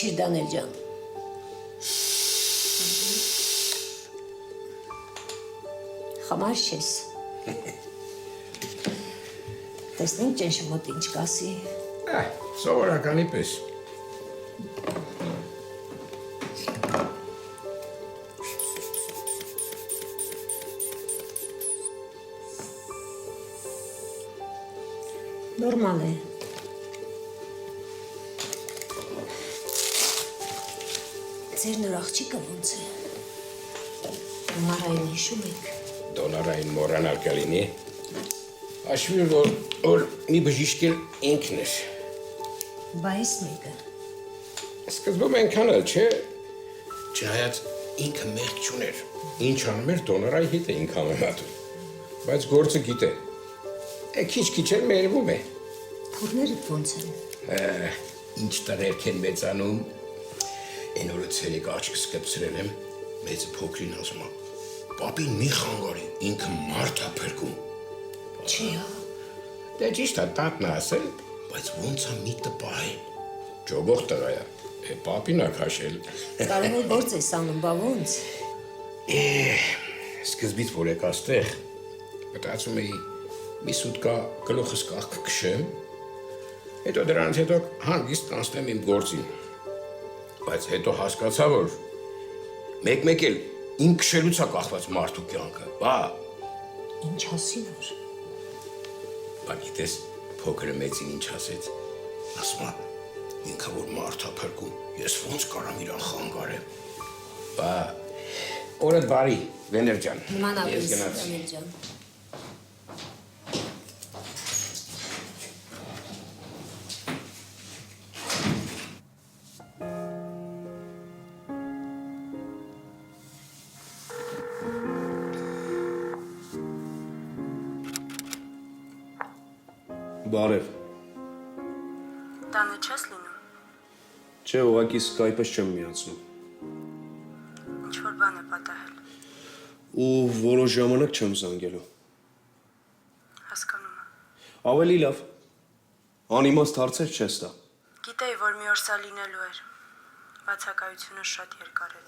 Քիչ Դանել ջան։ Խամար չես։ Տեսնենք ճնշը մոտ ինչ կասի։ Սովորականի պես։ Նորմալ է։ Ձեր նոր աղջիկը ոնց է։ Դոնարային հիշում եք։ Դոնարային մորանալ կլինի։ Հաշվի որ մի բժիշկ էլ ինքն էր։ Բայց մեկը։ Սկզբում այնքան էլ չէ։ Չնայած ինքը մեղք չուներ։ Ինչ անում էր դոնորայի հետ է ինքան մտածում։ Բայց գործը գիտե։ Քիչ-քիչ էլ մերվում է։ Թուրները ոնց են։ Ինչ տղերք են մեծանում։ Այն օրը ցերեկ աչքս կպցրել եմ, մեծը փոքրին ասում է. «Պապին մի խանգարի, ինքը մարդ է փրկում»։ Չի հա։ Դե ճիշտ է, տատն է ասել, բայց ոնց է մի տպահել։ Ջոգող տղա է, պապին է քաշել։ Կարևոր գործ ես անում, բա ոնց։ Սկզբից որ եկա այստեղ, մտածում էի մի սուտկա գլուխս կաղքը քշեմ, հետո դրանից հետո հանգիստ կանցնեմ իմ գործին։ Բայց հետո հասկացա, որ մեկ-մեկ էլ իմ քշելուց է կախված մարդու կյանքը, բա։ Ինչ ասի որ։ Բա գիտես, փոքրը մեծին ինչ ասեց, ասում է, ինքը որ մարդ է փրկում, ես ոնց կարամ իրան խանգարեմ։ Բա, օրդ բարի, Վեներ ջան, ես գնացի։ Վեներ ջան։ Բարև։ Տանը չես լինում։ Չէ, ուղղակի Skype-ից չեմ միացնում։ Ինչ-որ բան է պատահել։ Ու որոշ ժամանակ չեմ զանգելու։ Հասկանում եմ։ Ավելի լավ։ Անիմաստ հարցեր չես տա։ Գիտեի, որ մի օր սա լինելու էր։ Բացակայությունը շատ երկար է։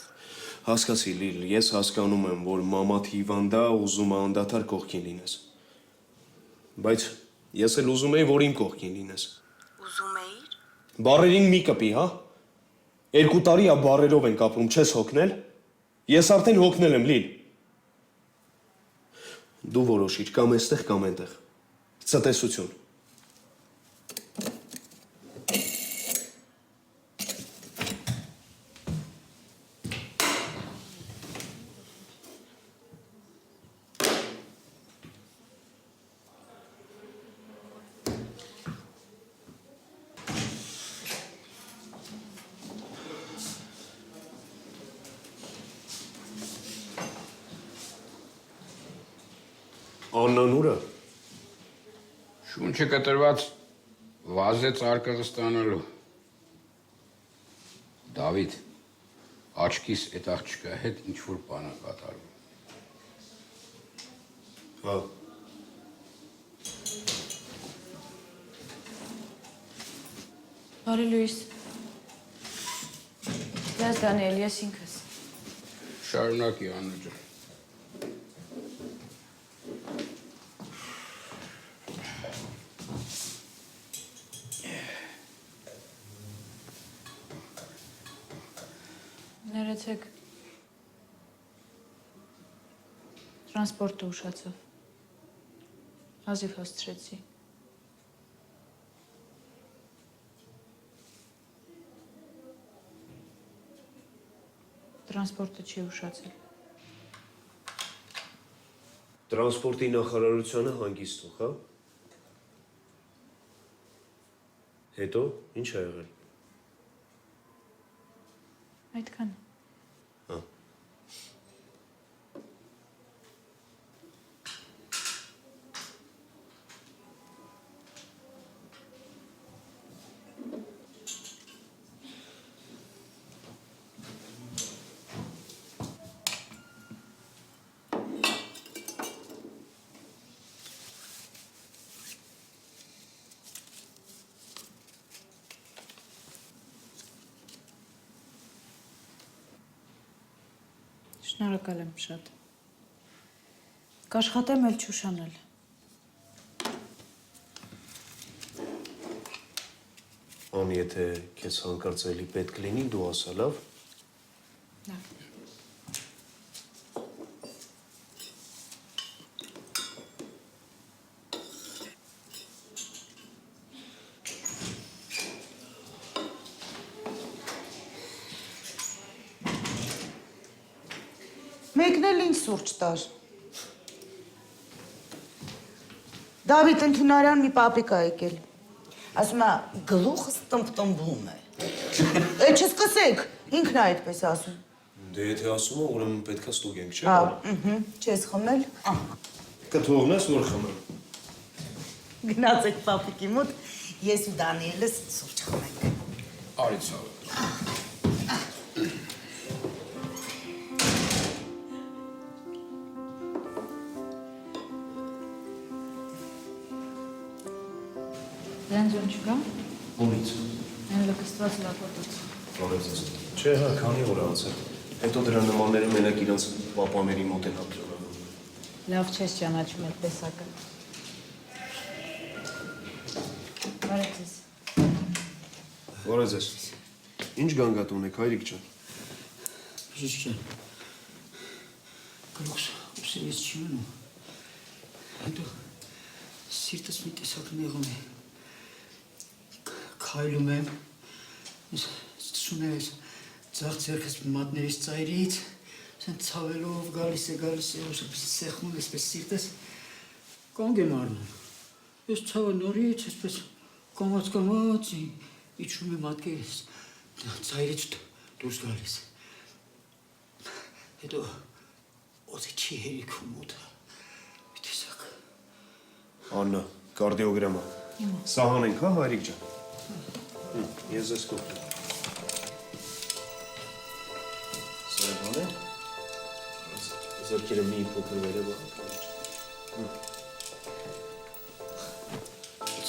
Հասկացի, Լիլ, ես հասկանում եմ, որ մամադ հիվանդ է, ուզում է անդադար կողքին լինես։ Բայց ես էլ ուզում էի, որ իմ կողքին լինես։ Ուզում էիր։ Բարերին մի կպի, հա։ 2 տարի է բարերով ենք ապրում, չես հոգնել։ Ես արդեն հոգնել եմ, Լիլ։ Դու որոշիր, կամ էստեղ, կամ այնտեղ։ Ցտեսություն։ Աննան ուր է։ Շունչը կտրված վազեց արկղը ստանալու։ Դավիթ, աչքիս այդ աղջկա հետ ինչ-որ բան է կատարվում։ Հա։ Բարի Լուիս։ Ես Դանիել, ես ինքս։ Շարունակի, Աննա ջան։ Ներեցեք։ Տրանսպորտը ուշացավ։ Հազիվ հասցրեցի։ Տրանսպորտը չի ուշացել։ Տրանսպորտի նախարարությանը հանգիստ թող, հա։ Հետո ինչ ա եղել։ Այդքան։ Հա։ Շնորհակալ եմ շատ։ Կաշխատեմ էլ չուշանել։ Ան եթե քեզ հանկարծ էլի պետք լինի, դու ասա, լավ։ Լավ։ Մեկն էլ ինչ սուրճ տար։ Դավիթ ընդունարան մի պապրիկա եկել։ Ասում է գլուխս տմբտմբում է։ Այդ չսկսեք, ինքն է այդպես ասում։ Դե եթե ասում է, ուրեմն պետքա ստուգենք, չէ՞։ Հա, չես խմել։ Կթողնես, որ խմեմ։ Գնացեք պապիկի մոտ, ես ու Դանիելս սուրճ խմենք։ Արի ցավը։ Լենզոն չկա։ Ումից։ Այն լքստված լապոտոց։ Բարեձեզ։ Չէ, հա, քանի օր անցել։ Հետո դրա նմանները մենակ իրանց պապաների մոտ են ապրում։ Լավ չես ճանաչում այդ տեսակը։ Բարեձեզ։ Բարեձեզ։ Ինչ գանգատ ունեք, հայրիկ ջան։ Բժիշկ գլուխս ուսերից չի մնում։ Հետո սիրտս մի տեսակ նեղում է։ Քայլում եմ, ստսում է ձախ ձեռքս մատներից ծայրից, սեն ցավելով գալիս է, ուսերից սեղմում էսպես սիրտս, կանգ եմ առնում։ Ես ցավը նորից էսպես կամաց իջնում է մատքերս, ծայրից դուրս գալիս։ Հետո օձի չի հերիքում օդը, մի տեսակ։ Աննա, կարդիոգրամա։ Սահան ենք, հա, հայրիկ ջան։ Ես ես կողտում։ Սարան է։ Զորքերը մի փոքր վերևը։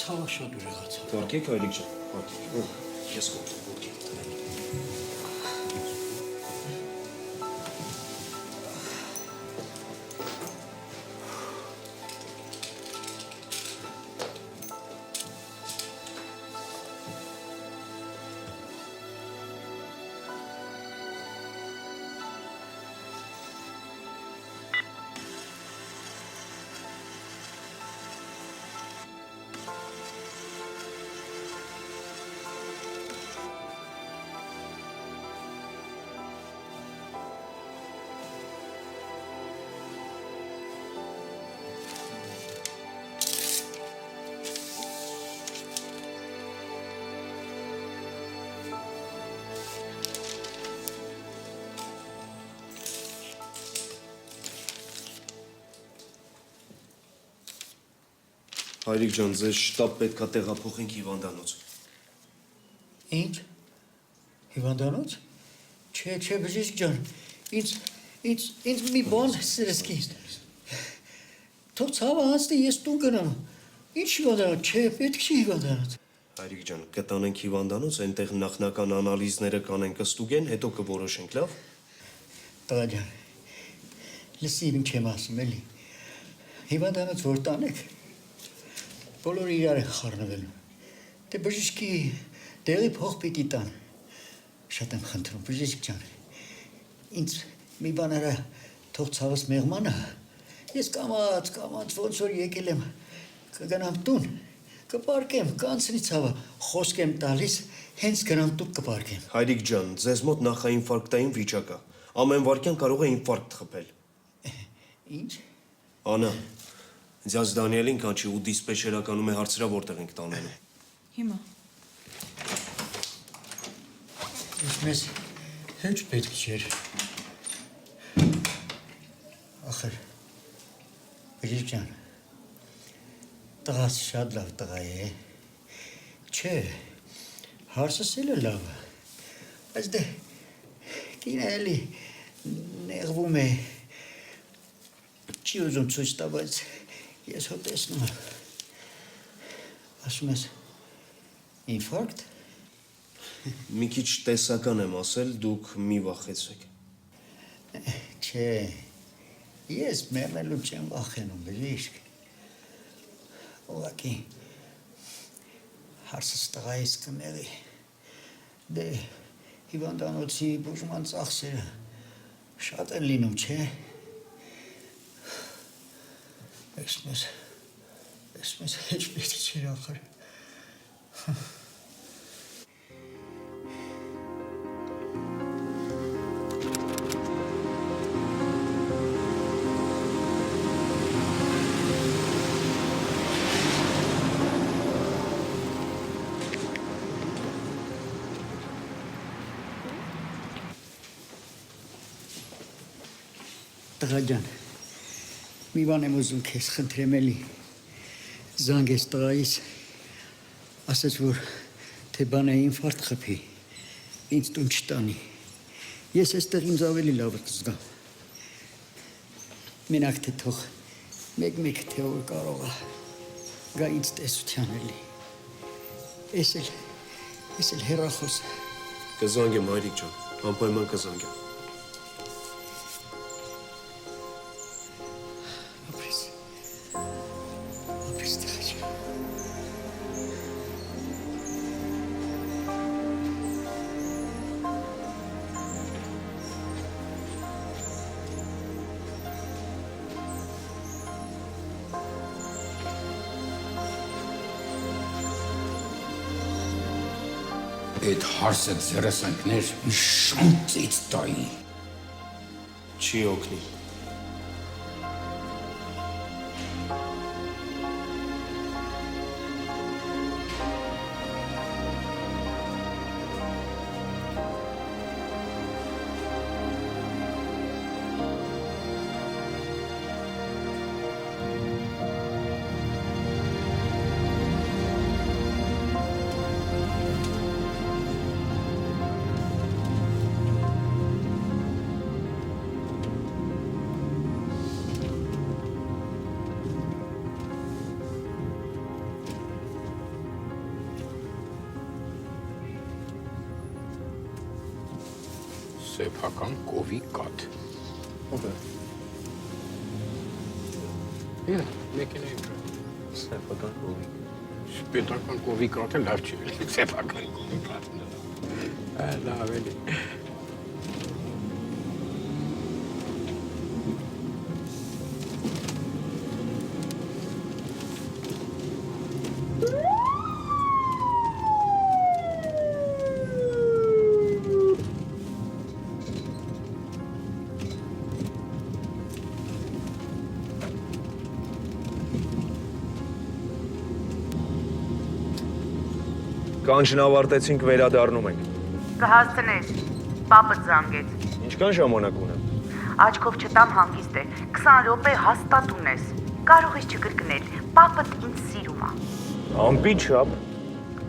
Ցավը շատ ուր եղացավ։ Կարգեք, հայրիկ ջան, կարգեք։ Ես կողտում։ Հայրիկ ջան, ձեզ շտապ պետքա տեղափոխենք հիվանդանոց։ Ինչ։ Հիվանդանոց։ Չէ, բժիշկ ջան։ Ինձ մի բան սրսկից։ Թող ցավը անցնի, ես տուն գնամ։ Ինչ հիվանդանոց, չէ, պետք չի հիվանդանոց։ Հայրիկ ջան, կտանենք հիվանդանոց, այնտեղ նախնական անալիզները կանեն կստուգեն, հետո կորոշենք, լավ։ Տղա ջան։ Լսի ինչ եմ ասում, էլի։ Հիվանդանոց որ տանեք, բոլորը իրար են խառնվելու։ Դե բժիշկի դեղի փող պիտի տան։ Շատ եմ խնդրում, բժիշկ ջան։ Ինձ մի բան արա, թող ցավս մեղմանը։ Ես կամաց ոնց որ եկել եմ, կգնամ տուն, կպարկեմ, կանցնի ցավը, խոսք եմ տալիս, հենց գնամ տուն կպարկեմ։ Հայրիկ ջան, ձեզ մոտ նախաինֆարկտային վիճակ է։ Ամեն վարքյան կարող է ինֆարկտ խփել։ Ինչ։ Անա, ձյաձ Դանիելին կանչի ու դիսպեչերականում է հարցրա որտեղ ենք տանելու։ Հիմա։ Ես մեզ հեչ պետք չէր։ Ախր, բժիշկ ջան, տղաս շատ լավ տղա է։ Չէ, հարցս էլ է լավ, բայց դե կինը էլի նեղվում է, չի ուզում ցույց տա, բայց ես հո տեսնում եմ։ Ասում ես, ինֆարկտ։ Մի քիչ տեսական եմ ասել, դուք մի վախեցեք։ Չէ, ես մեռնելու չեմ վախենում, բժիշկ։ Ուղղակի հարցս տղայիս կմերի։ Դե հիվանդանոցի բուժման ծախսերը շատ են լինում, չէ։ Էսմես հեչ պետք չէր ախր։ Տղա ջան, մի բան եմ ուզում քեզ խնդրեմ էլի։ Զանգես տղայիս, ասաց, որ թե բան է ինֆարկտ խփի, ինձ տուն չտանի։ Ես այստեղ ինձ ավելի լավ կզգամ։ Մենակ թե թող մեկ թե որ կարող է գա ինձ տեսության էլի։ Ես էլ հեռախոս։ Կզանգեմ, հայրիկ ջան, անպայման կզանգեմ։ Այդ հարսը ձերս ընկներ մի շանցից տայի։ Չի օգնի։ Սեփական կովի կաթ։ Ո՞վ է։ Իա, մեքենայի վրա։ Սեփական կովի։ Պետական կովի կաթը լավ չի, սեփական կովի կաթն է։ Լավ էլի։ Կանչն ավարտեցինք, վերադառնում ենք։ Կհասցնես, պապը զանգեց։ Ինչքան ժամանակ ունեմ։ Աչքով չտամ հանգիստ է, 20 րոպե հաստատ ունես։ Կարող ես չկրկնել, պապդ ինձ սիրում է։ Ամպի չափ։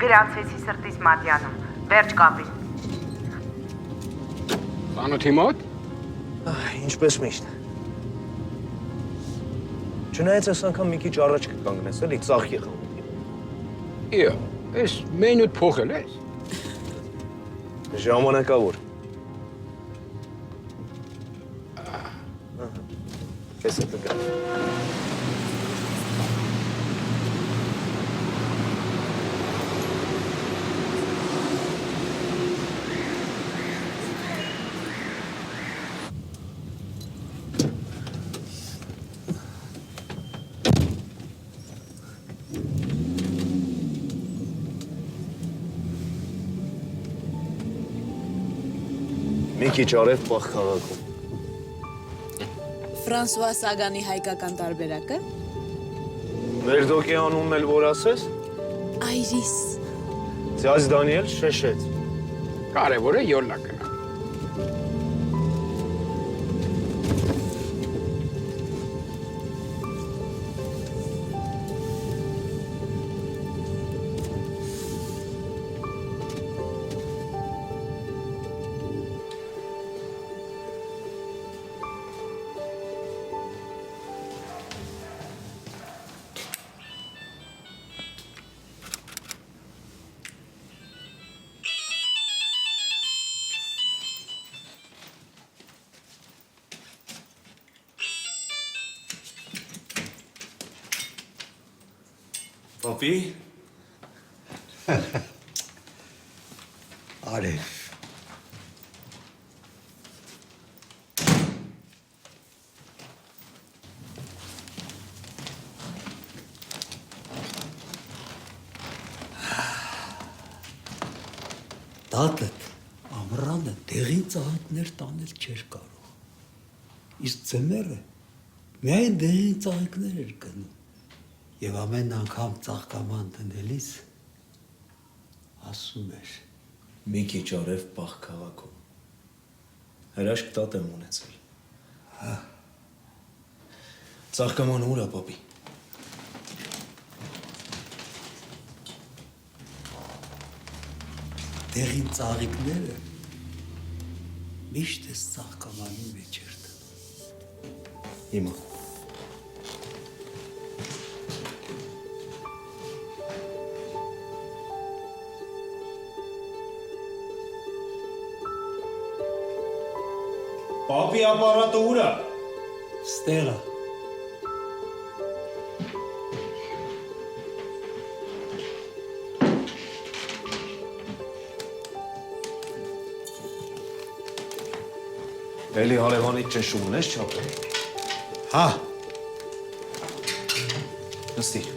Գրանցվեցի սրտիս Մատյանում, վերջ կապի։ Ծանոթի մոտ։ Ինչպես միշտ։ Չնայած այս անգամ մի քիչ առաջ կկանգնես, էլի ծախ եղավ։ Իա, ես մենյուդ փոխել ես։ Ժամանակավոր։ Քեզ է տգա։ Մի քիչ արև պախ քաղաքում։ Ֆրանսուଆ Սագանի հայկական տարբերակը։ Մերդոկի անունն էլ որ ասես։ Այրիս։ Ձյաձ Դանիել շեշեց։ Կարևորը յոլա գնա։ Պապի, Արև։ Տատդ ամռանը դեղին ծաղիկներ տանել չէր կարող։ Իսկ ձմեռը միայն դեղին ծաղիկներ էր գնում։ Եվ ամեն անգամ ծաղկաման դնելիս ասում էր. մի քիչ արև պահ քաղաքում։ Հրաշք տատ եմ ունեցել։ Ծաղկամանը ուր է, պապի։ Դեղին ծաղիկները միշտ էս ծաղկամանի մեջ էր դնում։ Հիմա։ Պապի ապարատը ուր է։ Ստեղա։ Էլի հարևանից ճնշում ունես չափել։ Հա, Նստիր։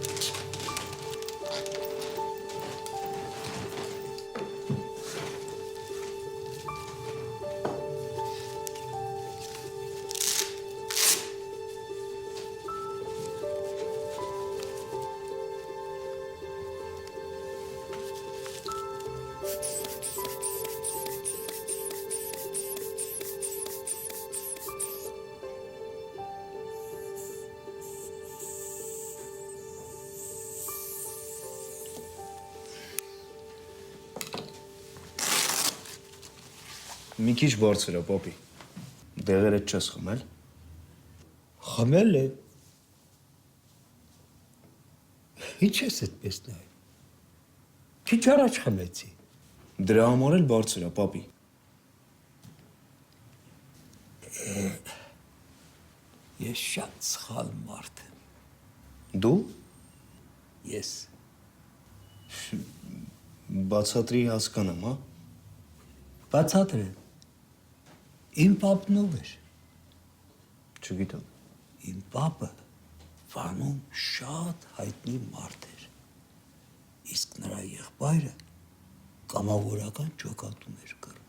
Մի քիչ բարձր է, պապի։ Դեղերը չես խմել։ խմել է։ Ինչ ես այդպես նայում։ Քիչ առաջ խմեցի։ Դրա համար էլ բարձր է, պապի։ Ես շատ սխալ մարդ եմ։ Դու Ես բացատրի հասկանամ, հա։ բացատրեմ։ Իմ պապն ով էր։ Չգիտեմ։ Իմ պապը Վանում շատ հայտնի մարդ էր։ Իսկ նրա եղբայրը կամավորական ջոկատում էր կրում։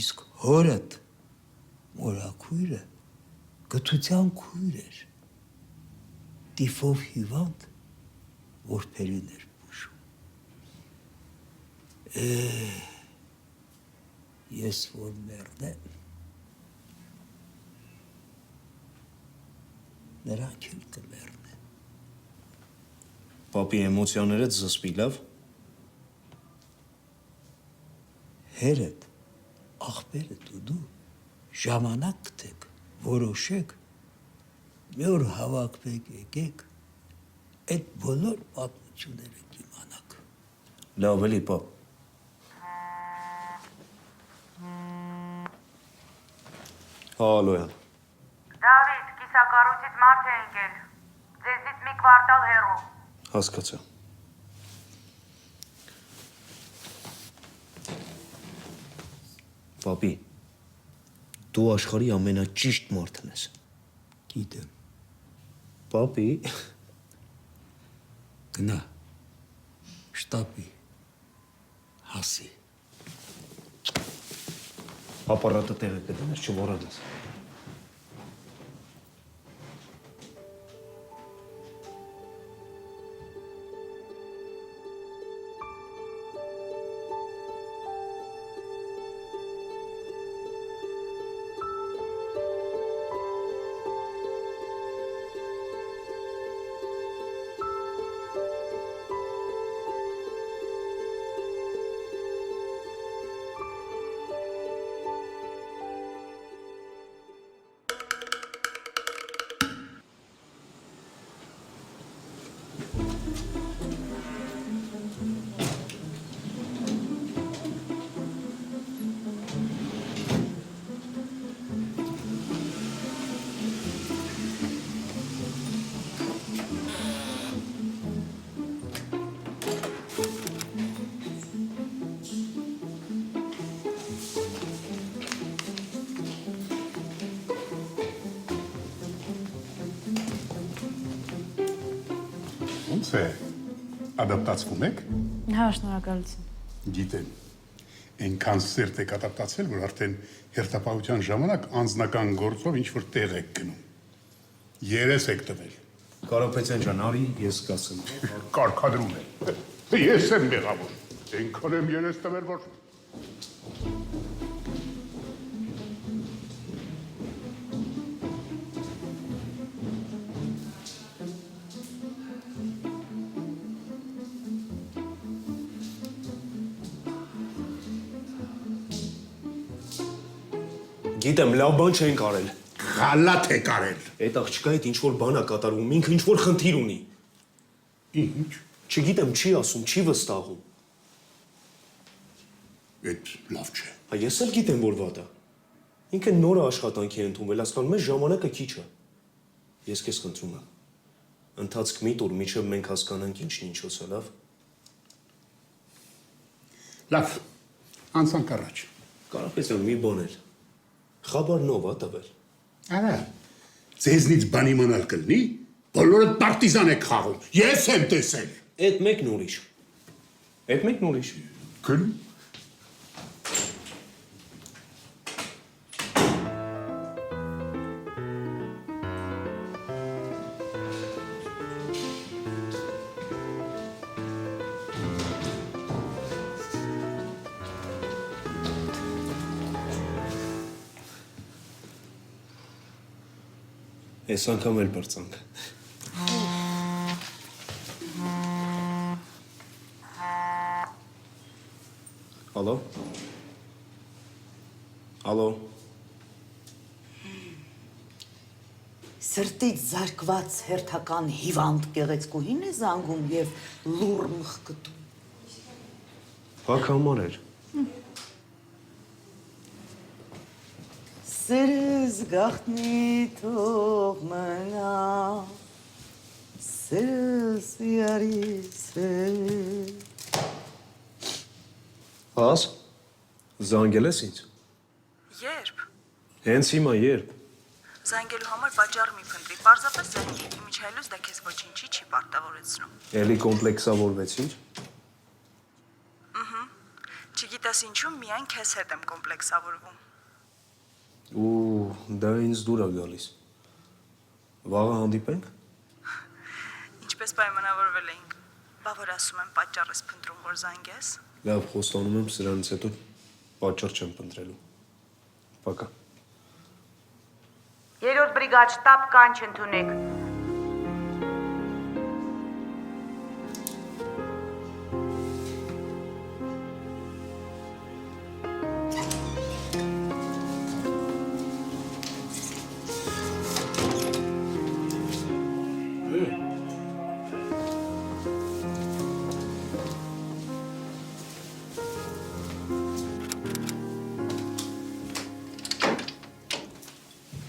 Իսկ հորդ մորաքույրը գթության քույր էր։ Տիֆով հիվանդ որբերին էր բուժում։ Ես որ մեռնեմ, նրանք էլ կմեռնեն։ Պապի էմոցիաները զսպի, լավ։ Հերդ, աղբերդ ու դու ժամանակ գտեք, որոշեք, մի օր հավաքվեք, եկեք, այդ բոլոր պատմությունները կիմանաք։ Լավ էլի, պապ։ Հալոյան։ Դավիթ, կիսակառույցից մարդ է ընկել։ Ձեզնից մի կվարտալ հեռու։ Հասկացա։ Պապի, դու աշխարհի ամենաճիշտ մարդն ես։ Գիտեմ, Պապի, գնա, շտապի, հասի։ ապարատը տեղը կդնես, չմոռանաս։ Ոնց է ադապտացվում եք։ Հա, շնորհակալություն։ Գիտեմ։ Այնքան սերտ եք ադապտացել, որ արդեն հերթապահության ժամանակ անձնական գործով ինչ որ տեղ եք գնում։ Երես եք տվել։ Կարապետյան ջան, արի ես կասեմ։ Կարգադրում է։ Ես եմ մեղավոր։ Այնքան եմ երես տվել, որ Գիտեմ, լավ բան չենք արել։ Խալաթ եք արել։ Այդ աղջկա հետ ինչ որ բան է կատարվում, ինքը ինչ որ խնդիր ունի։ Ինչ։ Չգիտեմ, չի ասում, չի վստահում։ Այդ լավ չէ։ Հա ես էլ գիտեմ, որ վատ է։ Ինքը նոր աշխատանքի է ընդունվել, հասկանում ես, ժամանակը քիչ է։ Ես քեզ խնդրում եմ։ Ընթացք մի տուր, միջև մենք հասկանանք ինչն ինչոց է, լավ։ Լավ։ Անցանք առաջ։ Կարապետյան մի բան էլ։ Խաբարնով է տվել։ Արա, ձեզնից բան իմանալ կլինի, բոլորը պարտիզան եք խաղում, ես եմ տեսել։ Այդ մեկն ուրիշ։ Այդ մեկն ուրիշ։ Գնում։ Այս անգամ էլ բրծանք։ Ալո։ Ալո։ Սրտից զարկված հերթական հիվանդ գեղեցկուհին է զանգում եւ լուռ մխկտում։ Փակ համար էր։ Սերս գախտնի թող մնա, սերս yarիս է։ Հաս, զանգել ես ինձ։ Երբ։ Հենց հիմա երբ։ Զանգելու համար պատճառ մի փնտրի, պարզապես զանգի, իմիջայլուց դա քեզ ոչինչի չի պարտավորեցնում։ Էլի կոմպլեքսավորվեցիր։ Չգիտես ինչու, միայն քեզ հետ եմ կոմպլեքսավորվում։ Ու դա ինձ դուր է գալիս։ Վաղը հանդիպենք։ Ինչպես պայմանավորվել էինք։ Բա որ ասում եմ պատճառ ես փնտրում, որ զանգես։ Լավ, խոստանում եմ սրանից հետո պատճառ չեմ փնտրելու։ Պակա։ 3-րդ բրիգադ շտաբ կանչ ընդունեք։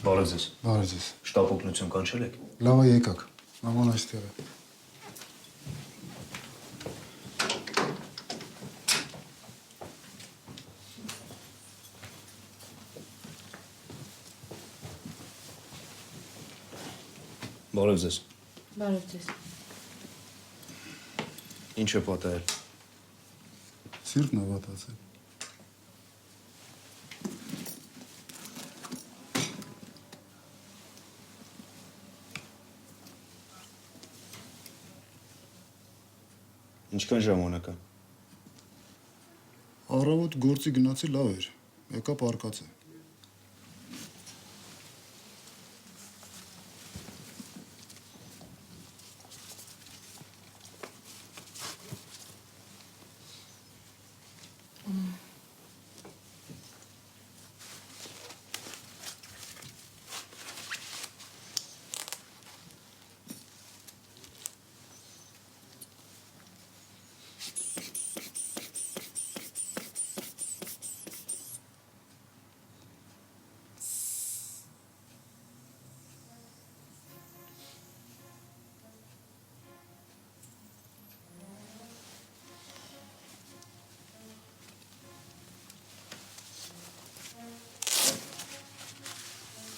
Բարև ձեզ։ Բարև ձեզ։ Շտապ օգնություն կանչել եք։ Լավ է եկաք։ Մաման այստեղ է։ Բարև ձեզ։ Բարև ձեզ։ Ինչ է պատահել։ Սիրտն է վատացել։ Ինչքան ժամանակ է։ Առավոտ գործի գնացի լավ էր։ Եկա պարկացա։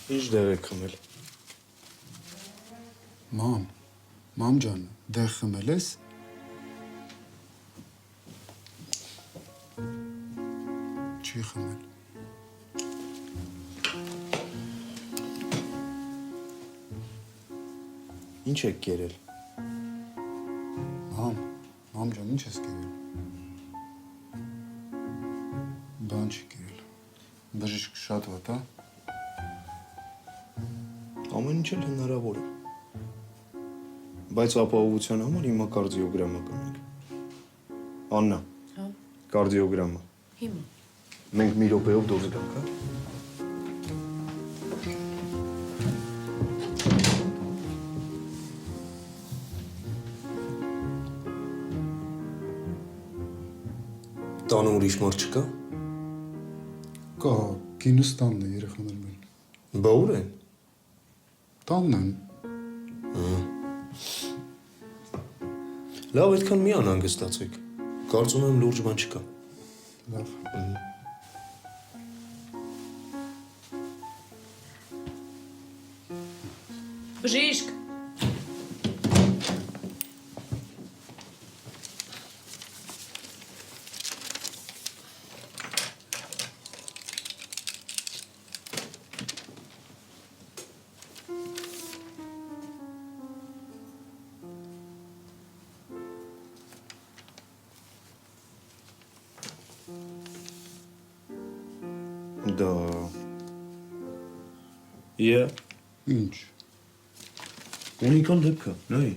Ինչ դեր եք խմել։ Ման, Մամ ջան, դեղ խմել ես։ Չի խմել։ Ինչ եք կերել։ Մամ ջան, ինչ ես կերել։ Բան չի կերել։ Բժիշկ շատ վատ, հա։ Ամեն ինչ էլ հնարավոր է։ Բայց ապահովության համար հիմա կարդիոգրամա կանենք։ Աննա։ Հա։ Կարդիոգրամա։ Հիմա։ Մենք մի րոպեով դուրս գանք, հա։ Տանը ուրիշ մարդ չկա։ Կա, գինուս տանն է երեխաներ մեն։ Բա ուր են։ Տանն են։ Լավ, այդքան մի անհանգստացեք։ Կարծում եմ լուրջ բան չկա։ Լավ։ Բժիշկ։ Դա։ Ինչ։ Ունիկալ դեպք է, նայ։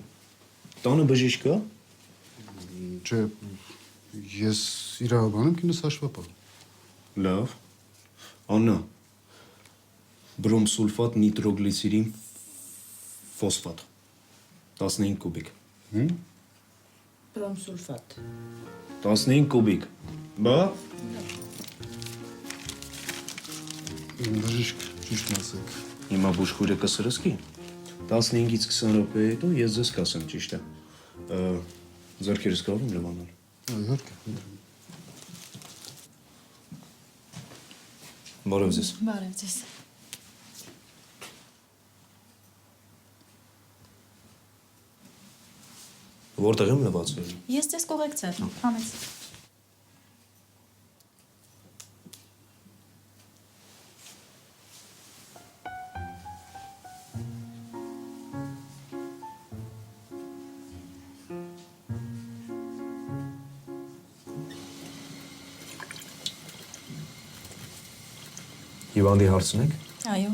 Տանը բժիշկ կա։ Չէ, ես իրավաբան եմ, կինս հաշվապահ։ Լավ։ Աննա։ Բրոմսուլֆատ նիտրոգլիցերին ֆոսֆատ 15 կուբիկ։ Բրոմսուլֆատ։ 15 կուբիկ։ Բա։ Բժիշկ, ճիշտն ասեք։ Հիմա բուժքույրը կսրսկի։ 15-ից 20 րոպե հետո ես ձեզ կասեմ ճիշտ է։ Ձեռքերս կարող եմ լվանալ։ Իհարկե։ Բարև ձեզ։ Բարև ձեզ։ Որտեղ եմ լվացվել։ Ես ձեզ կողեկցել, համեց։ Հիվանդի հարցնեք։ Այո։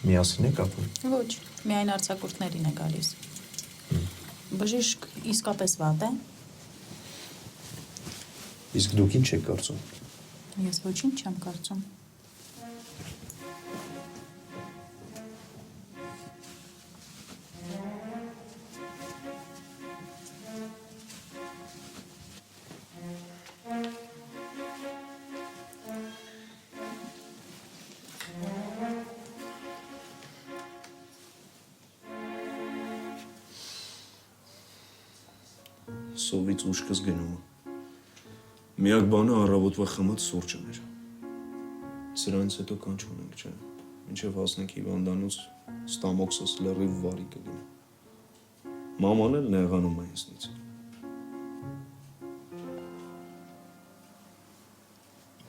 Միասին եք ապրում։ Ոչ, միայն արձակուրդներին է գալիս։ Բժիշկ իսկապես վատ է։ Իսկ դուք ինչ եք կարծում։ Ես ոչինչ չեմ կարծում։ Սովից ուշքս գնում է։ Միակ բանը առավոտվա խմած սուրճն էր։ Սրանից հետո կանչ ունենք, չէ։ Մինչև հասնենք հիվանդանոց ստամոքսս լրիվ վարի կլինի։ Մաման էլ նեղանում է ինձնից։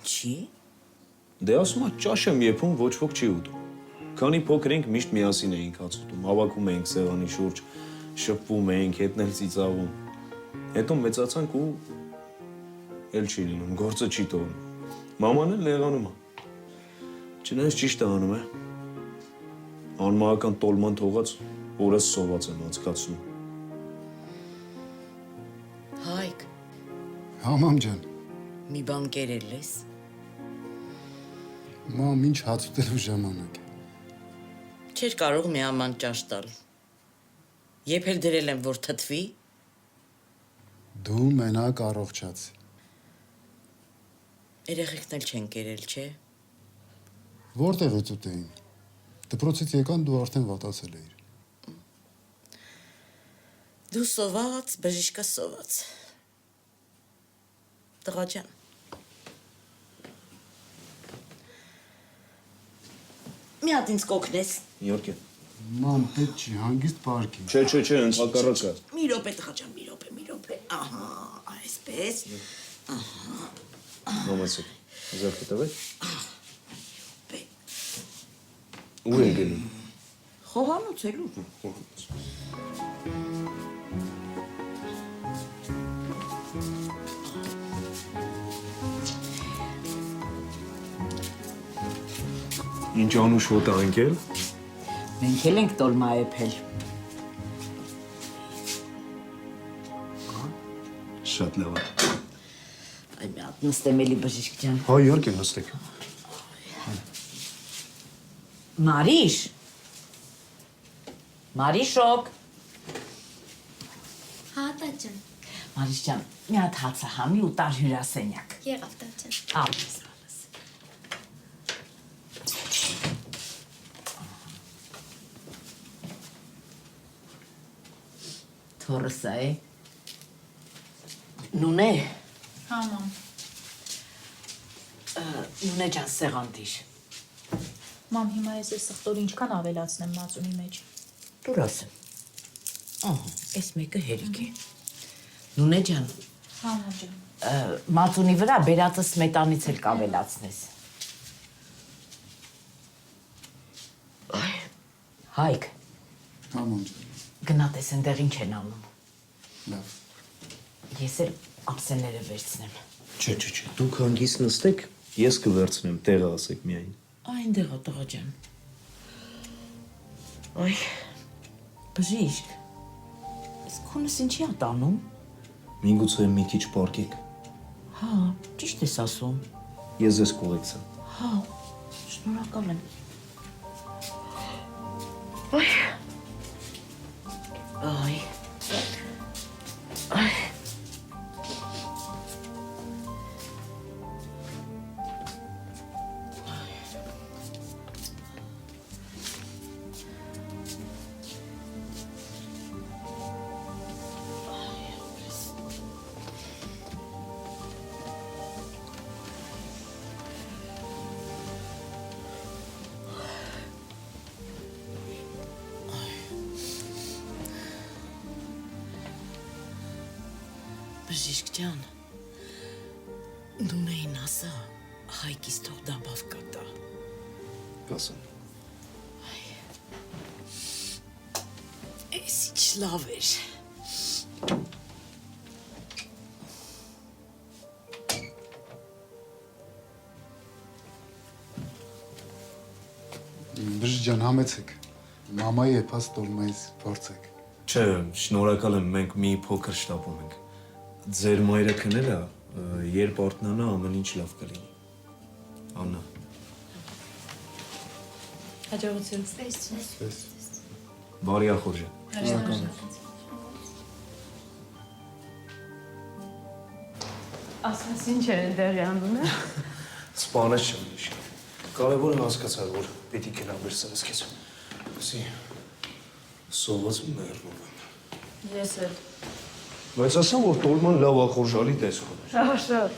Չի։ Դե ասում է ճաշ եմ եփում, ոչ ոք չի ուտում։ Քանի փոքր ենք միշտ միասին էինք հաց ուտում, հավաքում էինք սեղանի շուրջ, շփվում էինք, հետն էլ ծիծաղում։ Հետո մեծացանք ու էլ չի լինում, գործը չի տողնում։ Մաման էլ նեղանում է։ Չնայած ճիշտ է անում է։ Անմահական տոլման թողած օրս սոված եմ անցկացնում։ Հայկ, Հա, մամ ջան։ մի բան կերել ես։ Մամ, ինչ հաց ուտելու ժամանակ։ Չէր կարող մի աման ճաշ տալ։ Երբ էլ դրել եմ, որ թթվի, Դու մենակ առողջաց։ երեխեքն էլ չեն կերել, չէ։ Որտեղ է ուտեին։ Դպրոցից եկան դու արդեն վատացել էիր։ Դու սոված, բժիշկը սոված։ Տղա ջան։ Մի հատ ինձ կօգնես։ Իհարկե։ Ման, պետք չի, հանգիստ պարկի։ Չէ, ընդհակառակը։ Մի րոպե տղա ջան, մի րոպե։ Ահա, այսպես։ Մամացեք, զարդը տվեք։ Ուր եք գնում։ Խոհանոց էլու։ Ինչ անուշ հոտ անկել։ Մենք էլ ենք տոլմա եփել։ Շատ լավ է։ Այ մի հատ նստեմ էլի բժիշկ ջան։ Հա, իհարկե նստեք։ Մարիշոկ։ Հա, տաճան։ Մարիշ ջան, մի հատ հացը համի ու տար հյուրասենյակ։ Եղավ տաճան։ Ալիս։ Թորս է։ Նունե։ Հա, մամ։ Նունե ջան, սեղան դիր։ Մամ, հիմա ես այս սխտորը ինչքան ավելացնեմ մածունի մեջ։ Դուր ասեմ։ Ահա, այս մեկը հերիք է։ Նունե ջան, Հա, մամ ջան։ մածունի վրա բերածը սմետանից էլ կավելացնես։ Հայկ, Հա, ման ջան։ գնա տես ընդեղ ինչ են անում։ Լավ։ Ես էլ ամսեները վերցնեմ։ Չէ, դուք հանգիստ նստեք, ես կվերցնեմ, տեղը ասեք միայն։ Այնտեղ է տղա ջան։ Այ, բժիշկ, ես քունս ինչի ա տանում։ Միգուցե մի քիչ պարկեք։ Հա, ճիշտ ես ասում։ Ես ձեզ կուղեկցեմ։ Հա, շնորհակալ եմ։ Այ։ Այ։ Այ։ Բժիշկ ջան, Նունեին ասա, Հայկից թող դամբավ կատա։ Կասեմ։ Էս ինչ լավ էր։ Բժիշկ ջան, համեցեք։ Մամայի եփած տոլմայից փորձեք։ Չէ, շնորհակալ եմ, մենք մի փոքր շտապում ենք։ Ձեր մայրը քնել է, երբ արթնանա ամեն ինչ լավ կլինի։ Աննա։ Հաջողություն։ Բարի ախորժ։ Ասես ինչ էր դեռ անում, է։ Սպանես չեմ իշ։ Կարևորը հասկացա, որ պետք է գնամ վերցնես քեզ։ Ասի սոված մեռնում եմ։ Ես էլ։ Բայց ասեմ, որ տոլման լավ ախորժալի տեսք ուներ։ Հա, շատ։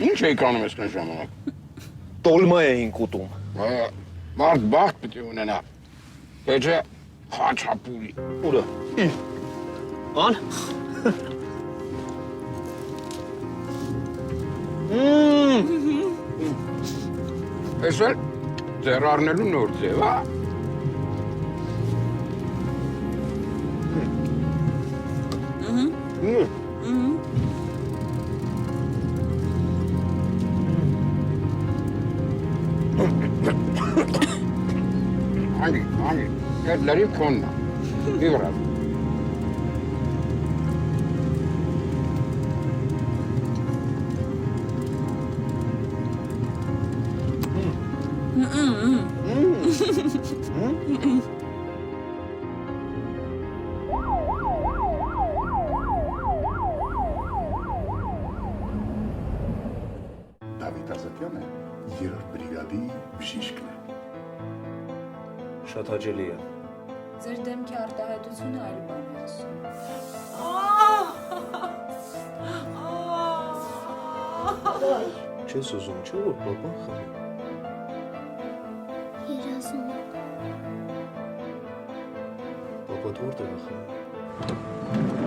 Ինչ էիք անում այսքան ժամանակ։ Տոլմա էինք ուտում։ Մարդ բախտ պետք է ունենա։ Եթե խաչապուրի։ Ուրա։ Ան։ Ես էլ ձեռ առնելու նոր ձև, հա։ Անգի, այդ լրի քոննա, մի վրավ։ Դավիթ Ազատյանը երրորդ բրիգադի բժիշկն է։ Շատ հաճելի է։ Ձեր դեմքի արտահայտությունը այլ բան է ասում։ Չես ուզում, չէ՞ որ պապան խաղի։ Երազում եմ։ Պապատ որտեղ է խաղում։